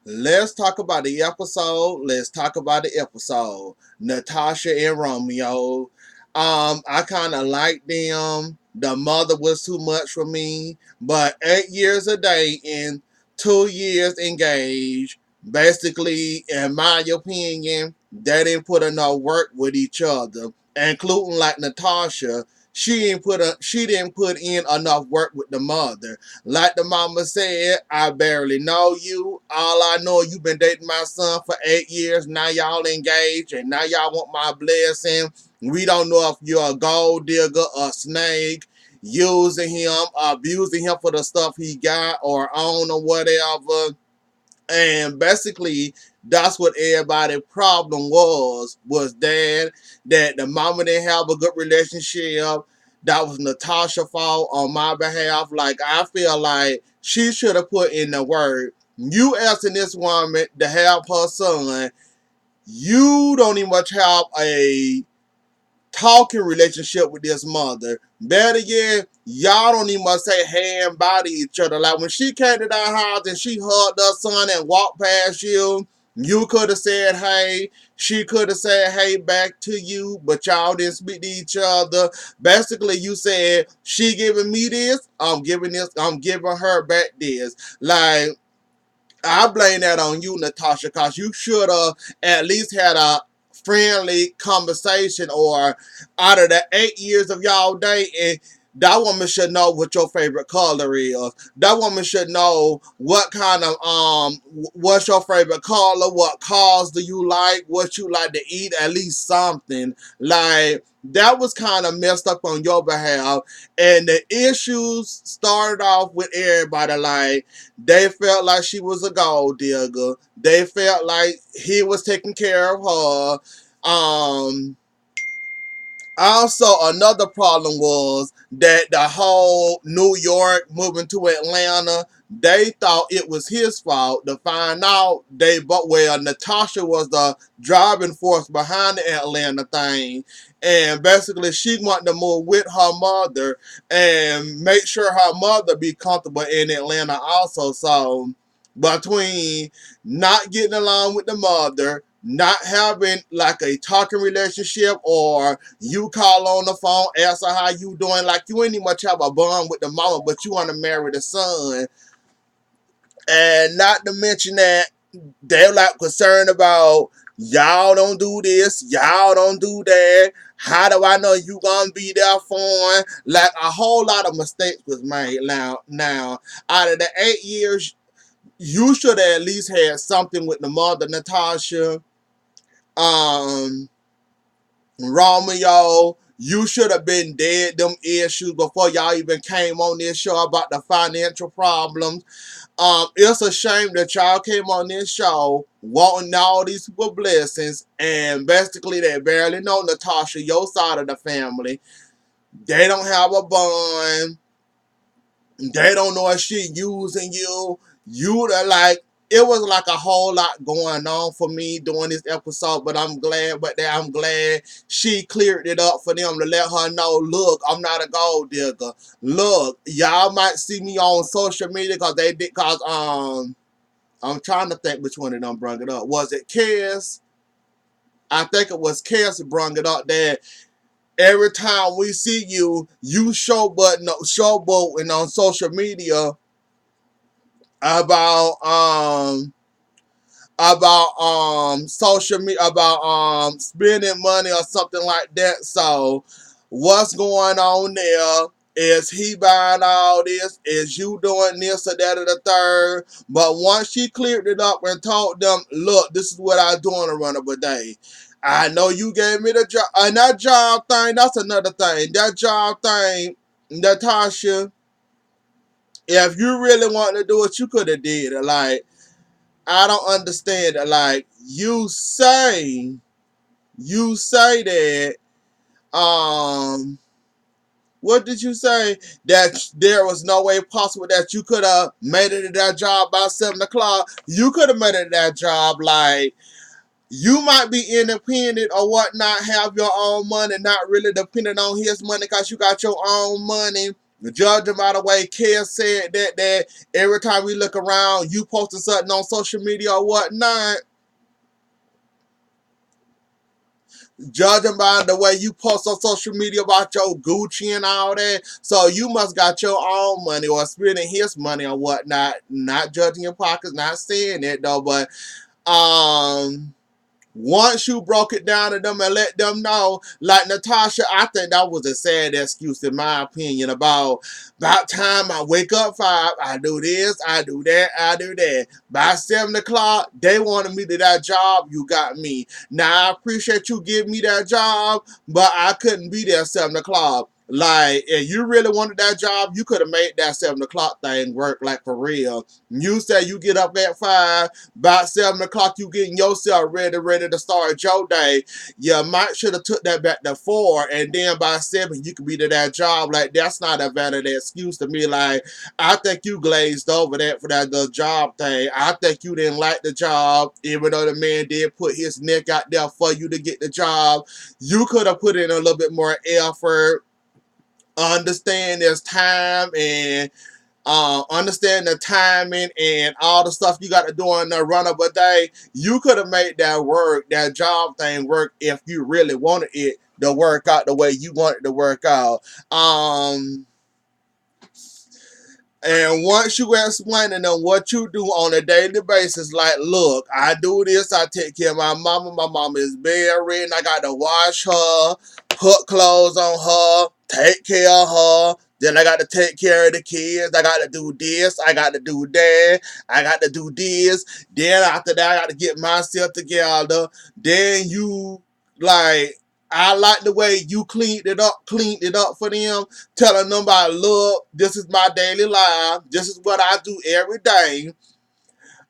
Let's talk about the episode. Let's talk about the episode. Natasha and Romeo. I kind of liked them. The mother was too much for me, but 8 years a day and 2 years engaged. Basically, in my opinion, they didn't put enough work with each other, including like Natasha. She didn't put in enough work with the mother. Like the mama said, I barely know you. All I know, you've been dating my son for 8 years. Now y'all engaged, and now y'all want my blessing. We don't know if you're a gold digger, a snake, using him, abusing him for the stuff he got or own or whatever. And basically, that's what everybody's problem was that the mama didn't have a good relationship. That was Natasha's fault on my behalf. Like, I feel like she should have put in the work. You asking this woman to help her son, you don't even much have a talking relationship with this mother. Better yet, y'all don't even must say hey and bye to each other. Like when she came to that house and she hugged her son and walked past you, you could have said hey. She could have said hey back to you, but y'all didn't speak to each other. Basically, you said she giving me this, I'm giving her back this. Like, I blame that on you, Natasha, because you should have at least had a friendly conversation, or out of the 8 years of y'all dating, that woman should know what your favorite color is. That woman should know what kind of what's your favorite color, what cars do you like, what you like to eat, at least something. Like, that was kind of messed up on your behalf. And the issues started off with everybody like, they felt like she was a gold digger. They felt like he was taking care of her. Also, another problem was that the whole New York moving to Atlanta, they thought it was his fault. To find out, Natasha was the driving force behind the Atlanta thing. And basically, she wanted to move with her mother and make sure her mother be comfortable in Atlanta also. So, between not getting along with the mother, not having like a talking relationship, or you call on the phone, ask her how you doing, like you ain't even much have a bond with the mama, but you want to marry the son. And not to mention that they're like concerned about y'all don't do this, y'all don't do that. How do I know you gonna be there for him? Like a whole lot of mistakes was made. Now, out of the 8 years, you should have at least had something with the mother, Natasha. Um, Romeo, you should have been dead them issues before y'all even came on this show about the financial problems. It's a shame that y'all came on this show wanting all these people blessings, and basically they barely know Natasha, your side of the family. They don't have a bond. They don't know if she using you. You the like, it was like a whole lot going on for me during this episode, but I'm glad she cleared it up for them to let her know, look, I'm not a gold digger. Look, y'all might see me on social media because I'm trying to think which one of them brung it up. Was it Cass? I think it was Cass that brung it up that every time we see you, you showboating on social media about social media, about spending money or something like that. So what's going on there? Is he buying all this? Is you doing this or that or the third? But once she cleared it up and told them, look, this is what I do on a run of a day. I know you gave me the job. And that job thing, that's another thing. That job thing, Natasha, if you really want to do it, you could have did it. Like, I don't understand it. Like, you say that, what did you say? That there was no way possible that you could have made it to that job by 7 o'clock. You could have made it to that job. Like, you might be independent or whatnot, have your own money, not really dependent on his money because you got your own money. Judging by the way Ken said that every time we look around, you posting something on social media or whatnot, judging by the way you post on social media about your Gucci and all that, so you must got your own money or spending his money or whatnot. Not judging your pockets, not saying it though, but um once you broke it down to them and let them know, like Natasha, I think that was a sad excuse in my opinion about time I wake up 5, I do this, I do that, I do that. By 7 o'clock, they wanted me to that job, you got me. Now I appreciate you giving me that job, but I couldn't be there 7 o'clock. Like, if you really wanted that job, you could have made that 7 o'clock thing work, like for real. You said you get up at 5, by 7 o'clock, you getting yourself ready to start your day. You might should have took that back to 4, and then by 7, you could be to that job. Like, that's not a valid excuse to me. Like, I think you glazed over that for that the job thing. I think you didn't like the job, even though the man did put his neck out there for you to get the job. You could have put in a little bit more effort. Understand there's time and understand the timing and all the stuff you got to do in the run of a day. You could have made that work, that job thing work, if you really wanted it to work out the way you want it to work out. And once you explaining them what you do on a daily basis, like, look, I do this, I take care of my mama. My mama is bedridden. I got to wash her, put clothes on her, take care of her. Then I got to take care of the kids. I got to do this. I got to do that. I got to do this. Then after that, I got to get myself together. Then you, like, I like the way you cleaned it up for them, telling them about, look, this is my daily life. This is what I do every day.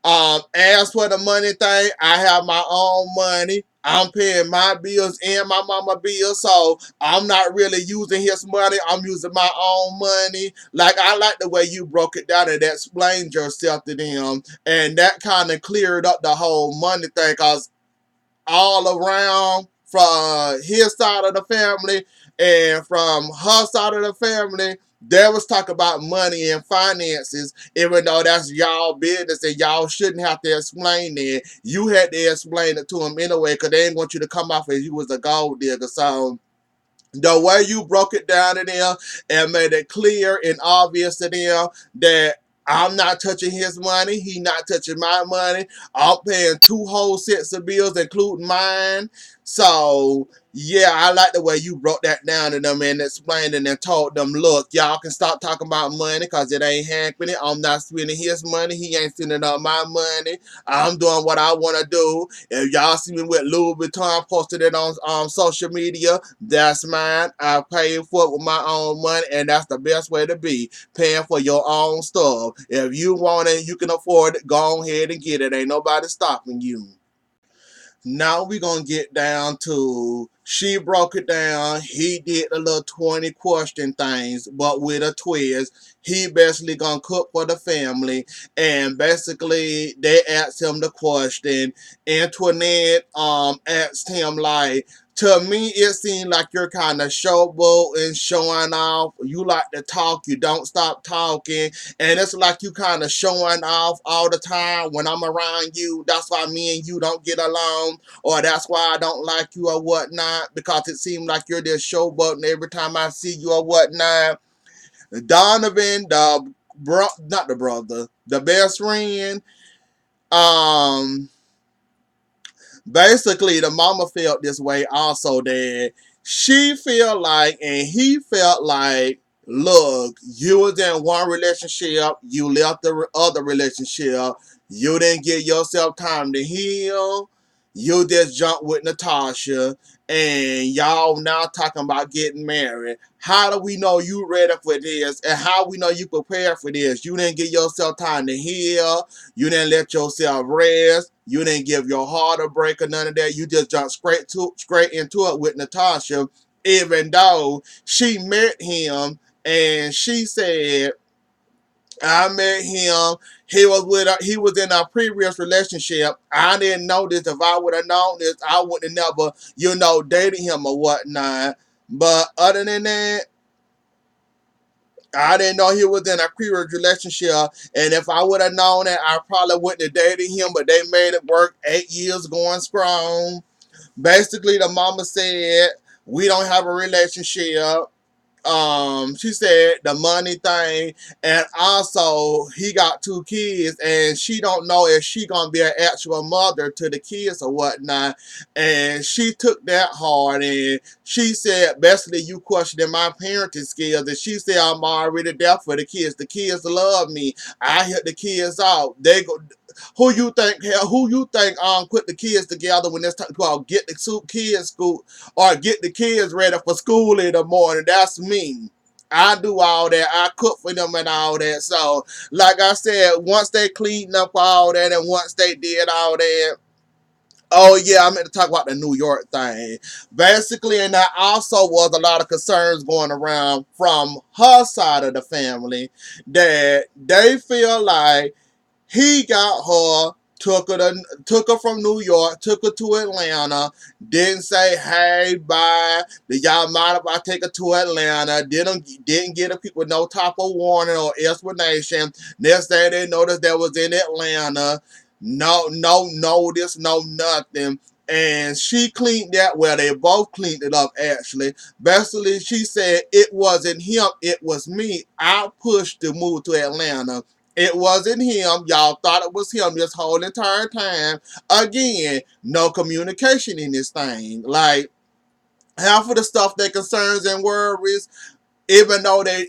As for the money thing, I have my own money. I'm paying my bills and my mama bills, so I'm not really using his money. I'm using my own money. Like, I like the way you broke it down and explained yourself to them, and that kind of cleared up the whole money thing, because all around from his side of the family and from her side of the family, there was talk about money and finances, even though that's y'all business and y'all shouldn't have to explain it. You had to explain it to them anyway, because they didn't want you to come off as you was a gold digger. So the way you broke it down to them and made it clear and obvious to them that I'm not touching his money, he not touching my money. I'm paying 2 whole sets of bills, including mine. So, yeah, I like the way you broke that down to them and explained it and told them, look, y'all can stop talking about money because it ain't happening. I'm not spending his money. He ain't spending up my money. I'm doing what I want to do. If y'all see me with Louis Vuitton posted it on social media, that's mine. I paid for it with my own money, and that's the best way to be, paying for your own stuff. If you want it, you can afford it, go ahead and get it. Ain't nobody stopping you. Now we gonna get down to, she broke it down. He did a little 20 question things, but with a twist. He basically gonna cook for the family, and basically they asked him the question. Antoinette asked him, like, to me it seemed like you're kind of showboat and showing off. You like to talk, you don't stop talking, and it's like you kind of showing off all the time when I'm around you. That's why me and you don't get along, or that's why I don't like you or whatnot, because it seems like you're this showboating every time I see you or whatnot. Donovan, not the brother, the best friend, um, basically the mama felt this way also, that she felt like and he felt like, look, you was in one relationship, you left the other relationship, you didn't give yourself time to heal, you just jumped with Natasha, and y'all now talking about getting married. How do we know you ready for this, and how we know you prepared for this? You didn't give yourself time to heal, you didn't let yourself rest. You didn't give your heart a break or none of that. You just jumped straight into it with Natasha, even though she met him and she said, I met him. He was in a previous relationship. I didn't know this. If I would have known this, I would have never, dated him or whatnot. But other than that, I didn't know he was in a previous relationship, and if I would have known that, I probably wouldn't have dated him. But they made it work. 8 years going strong. Basically, the mama said we don't have a relationship. She said the money thing, and also he got 2 kids, and she don't know if she gonna be an actual mother to the kids or whatnot. And she took that hard, and she said basically you questioning my parenting skills, and she said I'm already there for the kids. The kids love me. I hit the kids out. They go. Who you think put the kids together when it's time to get the kids school or get the kids ready for school in the morning? That's me. I do all that. I cook for them and all that. So, like I said, once they cleaned up all that and once they did all that, oh yeah, I meant to talk about the New York thing. Basically, and that also was a lot of concerns going around from her side of the family that they feel like he got her, took her from New York, took her to Atlanta, didn't say, hey, bye. Did y'all mind if I take her to Atlanta? Didn't give the people no type of warning or explanation. Next thing they noticed that was in Atlanta. No notice, no nothing. And she cleaned that, well, they both cleaned it up actually. Basically, she said it wasn't him, it was me. I pushed to move to Atlanta. It wasn't him. Y'all thought it was him this whole entire time. Again, no communication in this thing. Like, half of the stuff that concerns and worries, even though they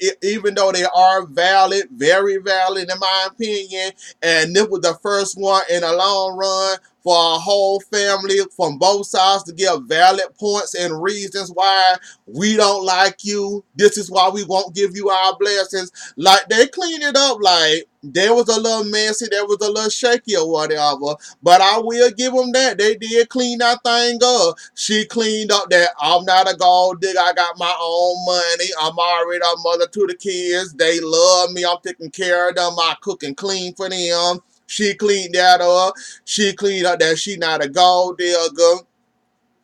are valid, very valid in my opinion, and this was the first one in a long run for a whole family from both sides to give valid points and reasons why we don't like you. This is why we won't give you our blessings. Like, they cleaned it up. Like, there was a little messy, there was a little shaky or whatever, but I will give them that. They did clean that thing up. She cleaned up that I'm not a gold digger. I got my own money. I'm already a mother to the kids. They love me. I'm taking care of them. I cook and clean for them. She cleaned that up. She cleaned up that she not a gold digger.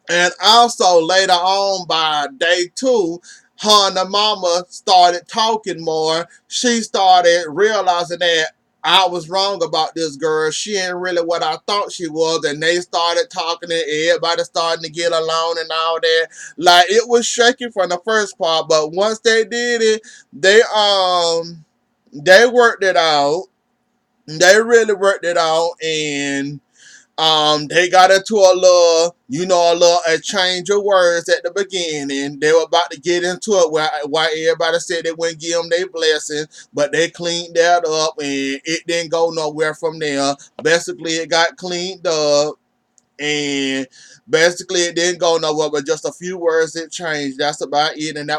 And also later on by day 2, her and the mama started talking more. She started realizing that I was wrong about this girl. She ain't really what I thought she was. And they started talking and everybody starting to get along and all that. Like, it was shaky from the first part, but once they did it, they worked it out. They really worked it out, and they got into a little exchange of words at the beginning. They were about to get into it why everybody said they wouldn't give them their blessings, but they cleaned that up and it didn't go nowhere from there. Basically, it got cleaned up and basically it didn't go nowhere, but just a few words it changed. That's about it, and it,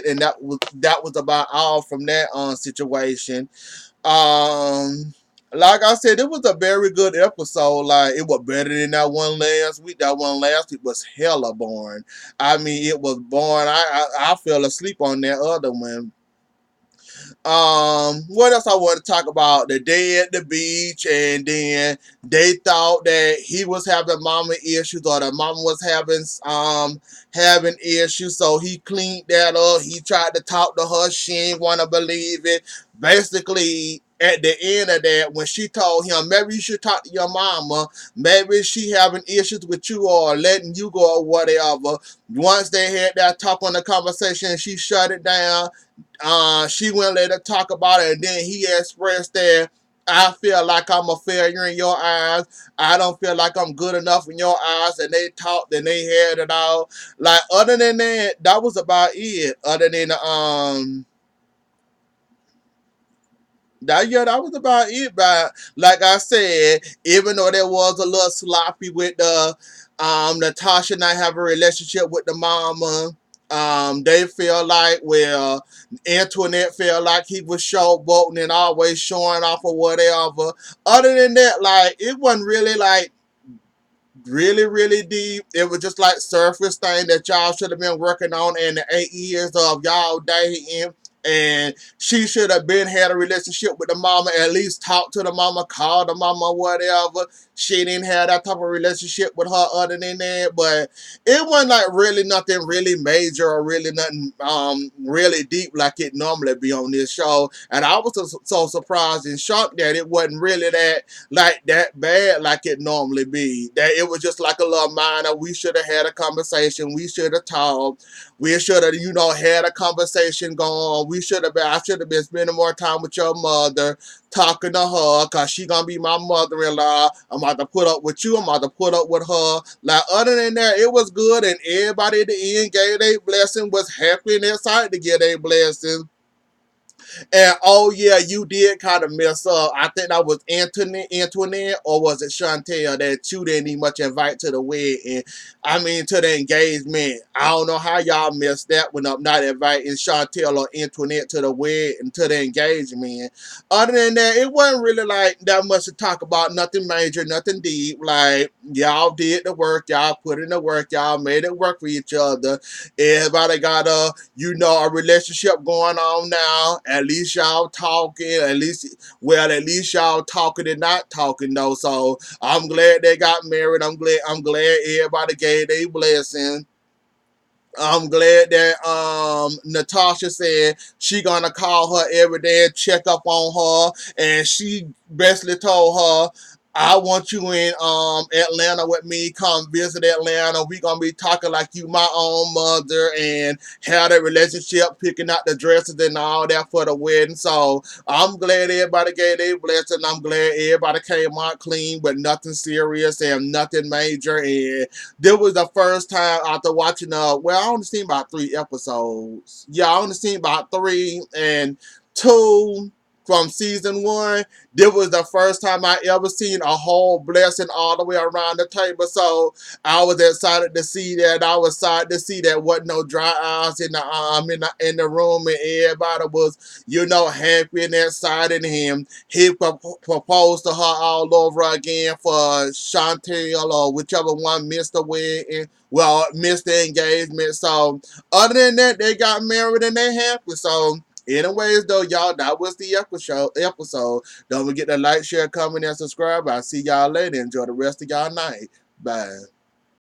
and that was about all from that situation. Um, like I said, it was a very good episode. Like, it was better than that one last week. That one last week was hella boring. I mean, it was boring. I fell asleep on that other one. What else I want to talk about? The day at the beach, and then they thought that he was having mama issues, or the mama was having issues, so he cleaned that up. He tried to talk to her, she didn't want to believe it. Basically, at the end of that, when she told him, maybe you should talk to your mama, maybe she having issues with you or letting you go or whatever. Once they had that talk on the conversation, she shut it down. She wouldn't let her talk about it, and then he expressed that I feel like I'm a failure in your eyes. I don't feel like I'm good enough in your eyes. And they talked and they had it all. Like, other than that, that was about it. Other than that was about it. But like I said, even though there was a little sloppy with the Natasha not having a relationship with the mama, they feel like, well, Antoinette felt like he was showboating and always showing off or whatever. Other than that, like, it wasn't really like really, really deep. It was just like surface thing that y'all should have been working on in the 8 years of y'all dating. And she should have been had a relationship with the mama, at least talk to the mama, call the mama, whatever. She didn't have that type of relationship with her other than that. But it wasn't like really nothing really major or really nothing really deep like it normally be on this show. And I was so surprised and shocked that it wasn't really that bad like it normally be. That it was just like a little minor. We should have had a conversation. We should have talked. We should have, had a conversation going. I should have been spending more time with your mother, talking to her, cause she gonna be my mother-in-law. I'm about to put up with you. I'm about to put up with her. Like, other than that, it was good, and everybody at the end gave their blessing, was happy and excited to get their blessing. And oh yeah, you did kind of mess up. I think that was Antoinette, or was it Chantel that you didn't even much invite to the wedding? I mean, to the engagement. I don't know how y'all messed that one up, not inviting Chantel or Antoinette to the wedding, to the engagement. Other than that, it wasn't really like that much to talk about. Nothing major, nothing deep. Like, y'all did the work, y'all put in the work, y'all made it work for each other. Everybody got a relationship going on now. At least y'all talking. At least y'all talking and not talking though. So I'm glad they got married. I'm glad everybody gave their blessing. I'm glad that Natasha said she gonna call her every day and check up on her, and she basically told her, "I want you in Atlanta with me. Come visit Atlanta. We gonna be talking like you my own mother, and have that relationship, picking out the dresses and all that for the wedding." So I'm glad everybody gave their blessing. I'm glad everybody came out clean with nothing serious and nothing major, and this was the first time after watching I only seen about 3 episodes. Yeah, I only seen about three and two from season one. This was the first time I ever seen a whole blessing all the way around the table. So I was excited to see that. I was excited to see that wasn't no dry eyes in the room, and everybody was, happy and excited. Him. He proposed to her all over again for Chantel or whichever one missed the wedding. Well, missed the engagement. So other than that, they got married and they happy. So anyways, though, y'all, that was the episode. Don't forget to like, share, comment, and subscribe. I'll see y'all later. Enjoy the rest of y'all night. Bye.